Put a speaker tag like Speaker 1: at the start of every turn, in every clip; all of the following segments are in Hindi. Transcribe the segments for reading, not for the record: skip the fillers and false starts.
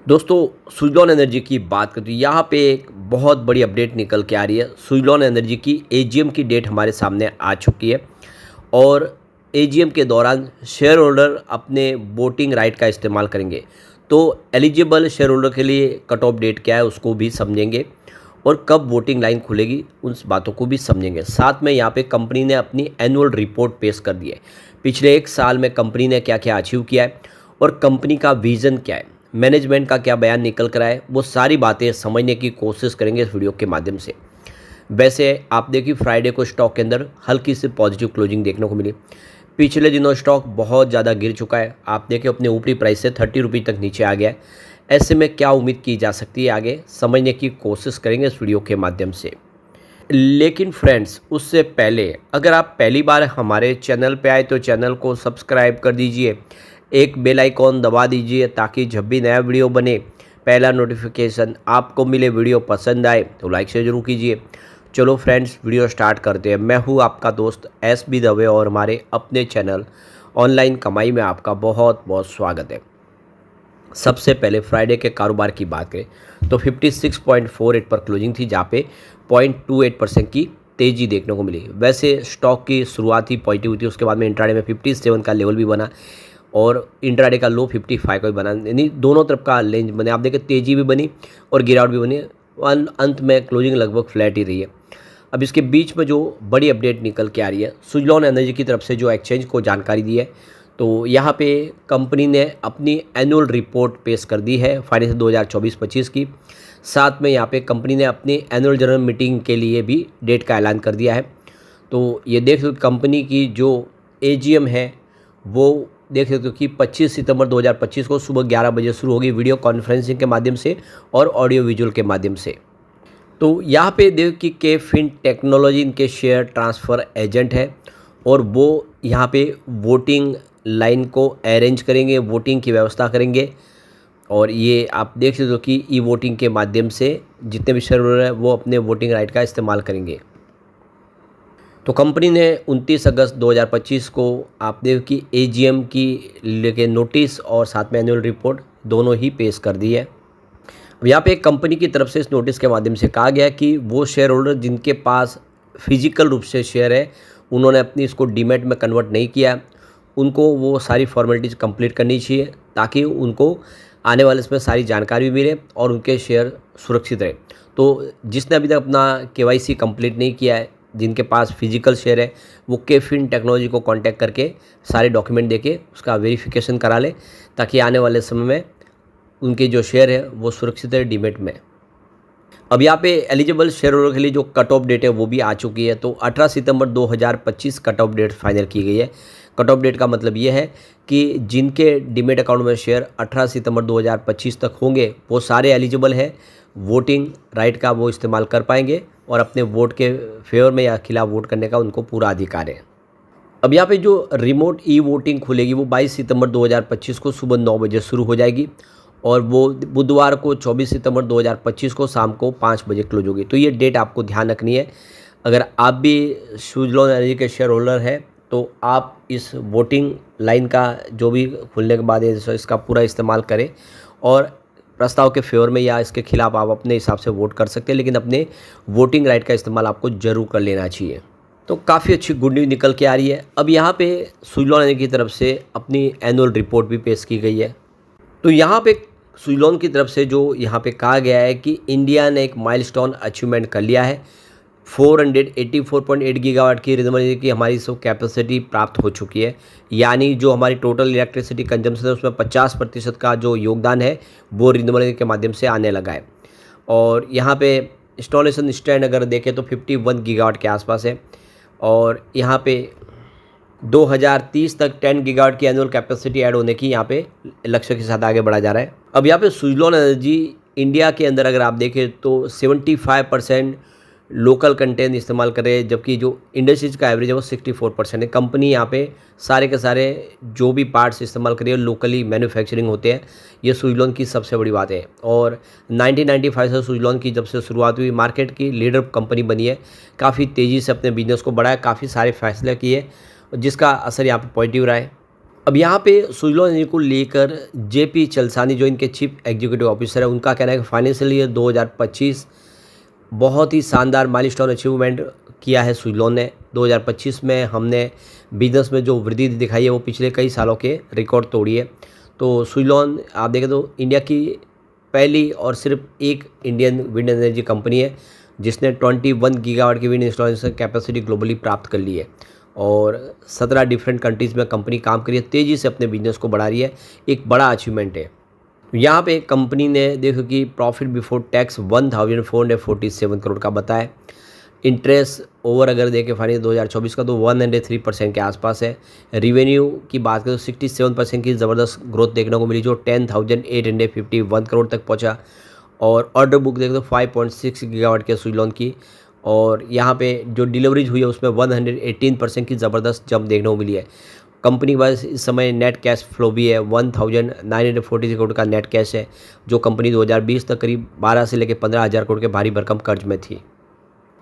Speaker 1: दोस्तों सुज़लॉन एनर्जी की बात करते हैं, यहाँ पे एक बहुत बड़ी अपडेट निकल के आ रही है। सुज़लॉन एनर्जी की एजीएम की डेट हमारे सामने आ चुकी है और एजीएम के दौरान शेयर होल्डर अपने वोटिंग राइट का इस्तेमाल करेंगे। तो एलिजिबल शेयर होल्डर के लिए कट ऑफ डेट क्या है उसको भी समझेंगे और कब वोटिंग लाइन खुलेगी उन बातों को भी समझेंगे। साथ में यहाँ पे कंपनी ने अपनी एनुअल रिपोर्ट पेश कर दी है। पिछले एक साल में कंपनी ने क्या क्या अचीव किया है और कंपनी का विज़न क्या है, मैनेजमेंट का क्या बयान निकल कर आए, वो सारी बातें समझने की कोशिश करेंगे इस वीडियो के माध्यम से। वैसे आप देखिए फ्राइडे को स्टॉक के अंदर हल्की सी पॉजिटिव क्लोजिंग देखने को मिली। पिछले दिनों स्टॉक बहुत ज़्यादा गिर चुका है, आप देखिए अपने ऊपरी प्राइस से 30 रुपये तक नीचे आ गया है। ऐसे में क्या उम्मीद की जा सकती है आगे समझने की कोशिश करेंगे इस वीडियो के माध्यम से। लेकिन फ्रेंड्स उससे पहले अगर आप पहली बार हमारे चैनल पे आए तो चैनल को सब्सक्राइब कर दीजिए, एक बेल आइकॉन दबा दीजिए ताकि जब भी नया वीडियो बने पहला नोटिफिकेशन आपको मिले। वीडियो पसंद आए तो लाइक से ज़रूर कीजिए। चलो फ्रेंड्स वीडियो स्टार्ट करते हैं। मैं हूँ आपका दोस्त SB दवे और हमारे अपने चैनल ऑनलाइन कमाई में आपका बहुत बहुत स्वागत है। सबसे पहले फ्राइडे के कारोबार की बात करें तो 56.48 पर क्लोजिंग थी, जहाँ पे 0.28% की तेज़ी देखने को मिली। वैसे स्टॉक की शुरुआत ही पॉजिटिव थी, उसके बाद में इंट्राडे में 57 का लेवल भी बना और इंट्राडे का लो 55 का भी बना, यानी दोनों तरफ का रेंज बने। आप देखें तेज़ी भी बनी और गिरावट भी बनी, अंत में क्लोजिंग लगभग फ्लैट ही रही है। अब इसके बीच में जो बड़ी अपडेट निकल के आ रही है, सुज़लॉन एनर्जी की तरफ से जो एक्सचेंज को जानकारी दी है, तो यहाँ पे कंपनी ने अपनी एनुअल रिपोर्ट पेश कर दी है फाइनेंशियल 2024-25 की। साथ में यहाँ पे कंपनी ने अपनी एनुअल जनरल मीटिंग के लिए भी डेट का ऐलान कर दिया है। तो ये देख सकते कंपनी की जो एजीएम है वो देख सकते हो कि 25 सितंबर 2025 को सुबह 11 बजे शुरू होगी, वीडियो कॉन्फ्रेंसिंग के माध्यम से और ऑडियो विजुअल के माध्यम से। तो यहाँ पे देख कि के-फिन टेक्नोलॉजी इनके शेयर ट्रांसफ़र एजेंट है और वो यहाँ पे वोटिंग लाइन को अरेंज करेंगे, वोटिंग की व्यवस्था करेंगे। और ये आप देख सकते हो कि ई वोटिंग के माध्यम से जितने भी शेयर होल्डर हैं वो अपने वोटिंग राइट का इस्तेमाल करेंगे। तो कंपनी ने 29 अगस्त 2025 को आप देखो कि एजीएम की लेके नोटिस और साथ में एनुअल रिपोर्ट दोनों ही पेश कर दी है। अब यहाँ पे कंपनी की तरफ से इस नोटिस के माध्यम से कहा गया कि वो शेयर होल्डर जिनके पास फिजिकल रूप से शेयर है, उन्होंने अपनी इसको डीमैट में कन्वर्ट नहीं किया, उनको वो सारी फॉर्मेलिटीज़ कंप्लीट करनी चाहिए ताकि उनको आने वाले इसमें सारी जानकारी भी मिले और उनके शेयर सुरक्षित रहे। तो जिसने अभी तक अपना KYC कंप्लीट नहीं किया है, जिनके पास फिजिकल शेयर है, वो के-फिन टेक्नोलॉजी को कांटेक्ट करके सारे डॉक्यूमेंट देके उसका वेरिफिकेशन करा ले ताकि आने वाले समय में उनके जो शेयर है वो सुरक्षित है डीमैट में। अब यहाँ पे एलिजिबल शेयर होल्डर के लिए जो कट ऑफ डेट है वो भी आ चुकी है। तो 18 सितंबर 2025 कट ऑफ डेट फाइनल की गई है। कट ऑफ डेट का मतलब ये है कि जिनके डीमैट अकाउंट में शेयर 18 सितंबर 2025 तक होंगे वो सारे एलिजिबल है, वोटिंग राइट का वो इस्तेमाल कर पाएंगे और अपने वोट के फेवर में या खिलाफ वोट करने का उनको पूरा अधिकार है। अब यहाँ पे जो रिमोट ई वोटिंग खुलेगी वो 22 सितंबर 2025 को सुबह 9 बजे शुरू हो जाएगी और वो बुधवार को 24 सितंबर 2025 को शाम को 5 बजे क्लोज होगी। तो ये डेट आपको ध्यान रखनी है। अगर आप भी सुज़लॉन एनर्जी के शेयर होल्डर हैं तो आप इस वोटिंग लाइन का जो भी खुलने के बाद इसका पूरा इस्तेमाल करें और प्रस्ताव के फेवर में या इसके खिलाफ आप अपने हिसाब से वोट कर सकते हैं, लेकिन अपने वोटिंग राइट का इस्तेमाल आपको ज़रूर कर लेना चाहिए। तो काफ़ी अच्छी गुड न्यूज़ निकल के आ रही है। अब यहाँ पे सुज़लॉन एनर्जी की तरफ से अपनी एनुअल रिपोर्ट भी पेश की गई है। तो यहाँ पे सुज़लॉन की तरफ से जो यहाँ पे कहा गया है कि इंडिया ने एक माइलस्टोन अचीवमेंट कर लिया है। 484.8 गीगावाट की रिन्यूएबल एनर्जी की हमारी सब कैपेसिटी प्राप्त हो चुकी है, यानी जो हमारी टोटल इलेक्ट्रिसिटी कंजम्पशन है उसमें 50% का जो योगदान है वो रिन्यूएबल एनर्जी के माध्यम से आने लगा है। और यहाँ पे इंस्टॉलेशन स्टैंड अगर देखें तो 51 गीगावाट के आसपास है और यहाँ पे 2030 तक 10 गीगावाट की एनुअल कैपेसिटी ऐड होने की यहाँ पे लक्ष्य के साथ आगे बढ़ा जा रहा है। अब यहाँ पे सुज़लॉन एनर्जी इंडिया के अंदर अगर आप देखें तो 75% लोकल कंटेंट इस्तेमाल कर रहे हैं, जबकि जो इंडस्ट्रीज का एवरेज है वो 64% है। कंपनी यहाँ पे सारे के सारे जो भी पार्ट्स इस्तेमाल कर रही है लोकली मैन्युफैक्चरिंग होते हैं, ये सुज़लॉन की सबसे बड़ी बात है। और 1995 से सुज़लॉन की जब से शुरुआत हुई मार्केट की लीडर कंपनी बनी है, काफ़ी तेज़ी से अपने बिजनेस को बढ़ाया, काफ़ी सारे फैसले किए जिसका असर यहाँ पे पॉजिटिव रहा है। अब यहाँ पे सुजलॉन एनर्जी को लेकर जेपी चलसानी जो इनके चीफ एग्जीक्यूटिव ऑफिसर है, उनका कहना है कि फाइनेंशियल ईयर 2025 बहुत ही शानदार माइलस्टोन अचीवमेंट किया है सुजलॉन ने। 2025 में हमने बिजनेस में जो वृद्धि दिखाई है वो पिछले कई सालों के रिकॉर्ड तोड़ी है। तो सुजलॉन आप देखें तो इंडिया की पहली और सिर्फ एक इंडियन विंड एनर्जी कंपनी है जिसने 21 गीगावाट की विंड इंस्टॉलेशन कैपेसिटी ग्लोबली प्राप्त कर ली है और 17 डिफरेंट कंट्रीज़ में कंपनी काम कर रही है, तेज़ी से अपने बिजनेस को बढ़ा रही है। एक बड़ा अचीवमेंट है। यहाँ पे कंपनी ने देखो कि प्रॉफिट बिफोर टैक्स 1447 करोड़ का बताया। इंटरेस्ट ओवर अगर देखें फाइनेंस 2024 का तो 103% के आसपास है। रिवेन्यू की बात करें तो 67% की ज़बरदस्त ग्रोथ देखने को मिली जो 10,851 करोड़ तक पहुँचा। और ऑर्डर बुक देखें तो 5.6 गीगावाट के सुजलॉन की, और यहाँ पे जो डिलीवरीज हुई है उसमें 118% की ज़बरदस्त जंप देखने को मिली है। कंपनी के पास इस समय नेट कैश फ्लो भी है, 1946 करोड़ का नेट कैश है, जो कंपनी 2020 तक करीब 12 से लेकर 15,000 करोड़ के भारी भरकम कर्ज में थी।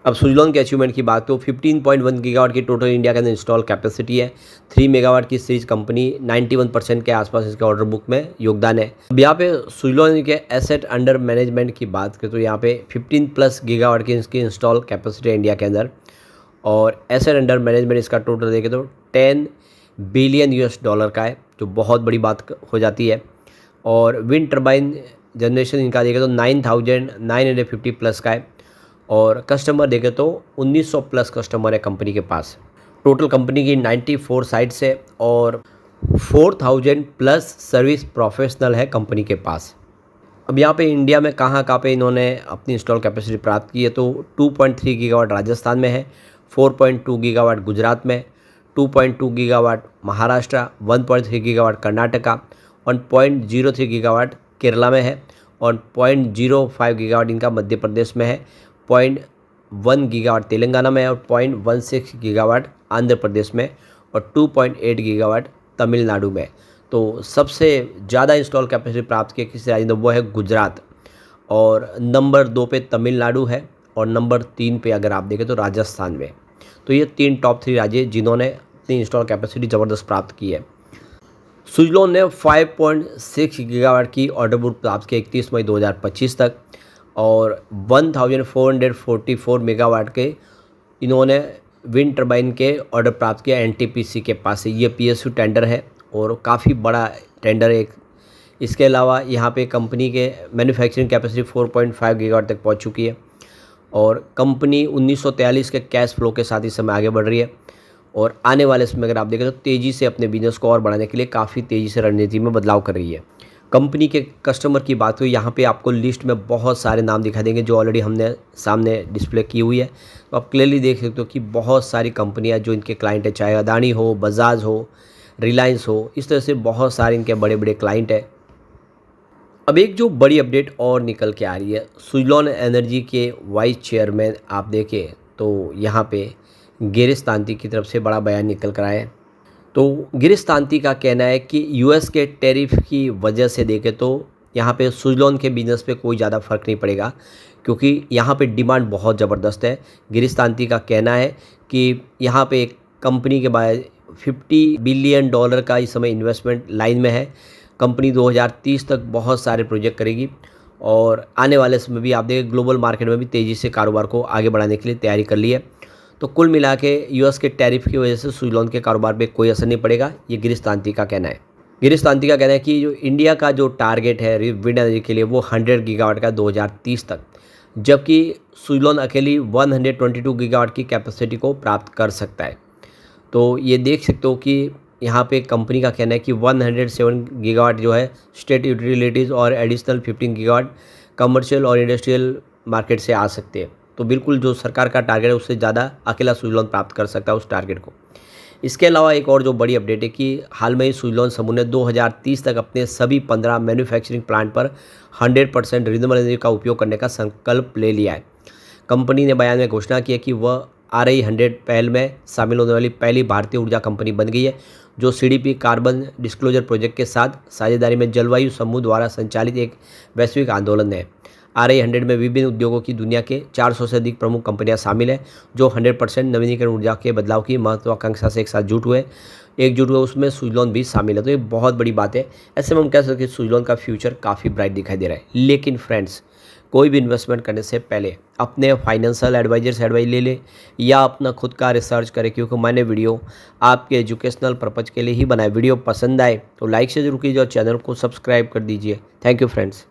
Speaker 1: अब सुजलॉन के अचीवमेंट की बात तो 15.1 गीगावाट की टोटल इंडिया के अंदर इंस्टॉल कैपेसिटी है। 3 मेगावाट की सीरीज कंपनी 91% के आसपास इसके ऑर्डर बुक में योगदान है। अब यहाँ पे सुजलॉन के एसेट अंडर मैनेजमेंट की बात करें तो यहाँ पे 15+ गीगावाट की इसकी इंस्टॉल कैपेसिटी है इंडिया के अंदर, और एसेट अंडर मैनेजमेंट इसका टोटल देखें तो $10 बिलियन का है, जो बहुत बड़ी बात हो जाती है। और विंड टर्बाइन जनरेशन इनका देखें तो 9,950 प्लस का है, और कस्टमर देखें तो 1900 प्लस कस्टमर है कंपनी के पास। टोटल कंपनी की 94 साइट्स है और 4,000 प्लस सर्विस प्रोफेशनल है कंपनी के पास। अब यहाँ पे इंडिया में कहाँ पे इन्होंने अपनी इंस्टॉल कैपेसिटी प्राप्त की है तो 2.3 गीगावाट राजस्थान में है, 4.2 गीगावाट गुजरात में, 2.2 gigawatt Maharashtra, 1.3 gigawatt Karnataka, 1.03 gigawatt Kerala में है, और 0.05 गीगावाट इनका मध्य प्रदेश में है, 0.1 गीगावाट तेलंगाना में है, और 0.16 गीगावाट आंध्र प्रदेश में, और 2.8 गीगावाट तमिलनाडु में। तो सबसे ज़्यादा इंस्टॉल कैपेसिटी प्राप्त किया किसी राज्य ने वो है गुजरात, और नंबर 2 पे तमिलनाडु है, और नंबर 3 पे अगर आप देखें तो राजस्थान में। तो ये 3 टॉप 3 राज्य जिन्होंने अपनी इंस्टॉल कैपेसिटी ज़बरदस्त प्राप्त की है। सुजलॉन ने 5.6 गीगावाट की ऑर्डर बुक प्राप्त की 31 मई 2025 तक, और 1444 मेगावाट के इन्होंने विंड टर्बाइन के ऑर्डर प्राप्त किया एनटीपीसी के पास से। ये पीएसयू टेंडर है और काफ़ी बड़ा टेंडर है। इसके अलावा यहाँ पे कंपनी के मैन्युफैक्चरिंग कैपेसिटी 4.5 गीगावाट तक पहुँच चुकी है, और कंपनी 1943 के कैश फ्लो के साथ इस समय आगे बढ़ रही है। और आने वाले समय अगर आप देखें तो तेज़ी से अपने बिजनेस को और बढ़ाने के लिए काफ़ी तेज़ी से रणनीति में बदलाव कर रही है। कंपनी के कस्टमर की बात हुई, यहाँ पे आपको लिस्ट में बहुत सारे नाम दिखा देंगे जो ऑलरेडी हमने सामने डिस्प्ले की हुई है। तो आप क्लियरली देख सकते हो कि बहुत सारी कंपनियाँ जो इनके क्लाइंट है, चाहे अदानी हो, बजाज हो, रिलायंस हो, इस तरह से बहुत सारे इनके बड़े बड़े क्लाइंट है। अब एक जो बड़ी अपडेट और निकल के आ रही है, सुजलॉन एनर्जी के वाइस चेयरमैन आप देखें तो यहाँ पे गिरीश तांती की तरफ से बड़ा बयान निकल कर आया है। तो गिरीश तांती का कहना है कि यूएस के टैरिफ की वजह से देखें तो यहाँ पे सुजलॉन के बिजनेस पे कोई ज़्यादा फ़र्क नहीं पड़ेगा, क्योंकि यहाँ पे डिमांड बहुत ज़बरदस्त है। गिरीश तांती का कहना है कि यहाँ पे एक कंपनी के बाद $50 बिलियन का इस समय इन्वेस्टमेंट लाइन में है। कंपनी 2030 तक बहुत सारे प्रोजेक्ट करेगी, और आने वाले समय भी आप देखें ग्लोबल मार्केट में भी तेज़ी से कारोबार को आगे बढ़ाने के लिए तैयारी कर ली है। तो कुल मिला के यूएस के टैरिफ की वजह से सुजलॉन के कारोबार पे कोई असर नहीं पड़ेगा, ये गिरीश तांती का कहना है। गिरीश तांती का कहना है कि जो इंडिया का जो टारगेट है विंड एनर्जी के लिए वो 100 गीगावाट का 2030 तक, जबकि सुजलॉन अकेली 122 गीगावाट की कैपेसिटी को प्राप्त कर सकता है। तो ये देख सकते हो कि यहाँ पे कंपनी का कहना है कि 107 गीगावाट जो है स्टेट यूटिलिटीज़ और एडिशनल 15 गीगावाट कमर्शियल और इंडस्ट्रियल मार्केट से आ सकते हैं। तो बिल्कुल जो सरकार का टारगेट है उससे ज़्यादा अकेला सुजलॉन प्राप्त कर सकता है उस टारगेट को। इसके अलावा एक और जो बड़ी अपडेट है कि हाल में ही सुजलॉन समूह ने 2030 तक अपने सभी 15 मैन्युफैक्चरिंग प्लांट पर 100% रिन्यूएबल एनर्जी का उपयोग करने का संकल्प ले लिया है। कंपनी ने बयान में घोषणा की है कि वह RE100 पहल में शामिल होने वाली पहली भारतीय ऊर्जा कंपनी बन गई है, जो CDP कार्बन डिस्क्लोजर प्रोजेक्ट के साथ साझेदारी में जलवायु समूह द्वारा संचालित एक वैश्विक आंदोलन है। RI100 में विभिन्न उद्योगों की दुनिया के 400 से अधिक प्रमुख कंपनियां शामिल हैं जो 100% नवीनीकरण ऊर्जा के बदलाव की महत्वाकांक्षा से एकजुट हुए। उसमें सुजलॉन भी शामिल है। तो ये बहुत बड़ी बात है। ऐसे में हम कह सकते हैं कि सुजलॉन का फ्यूचर काफ़ी ब्राइट दिखाई दे रहा है। लेकिन फ्रेंड्स, कोई भी इन्वेस्टमेंट करने से पहले अपने फाइनेंशियल एडवाइजर से एडवाइस ले ले या अपना खुद का रिसर्च करें, क्योंकि मैंने वीडियो आपके एजुकेशनल पर्पज़ के लिए ही बनाया। वीडियो पसंद आए तो लाइक से जरूर कीजिए और चैनल को सब्सक्राइब कर दीजिए। Thank you friends.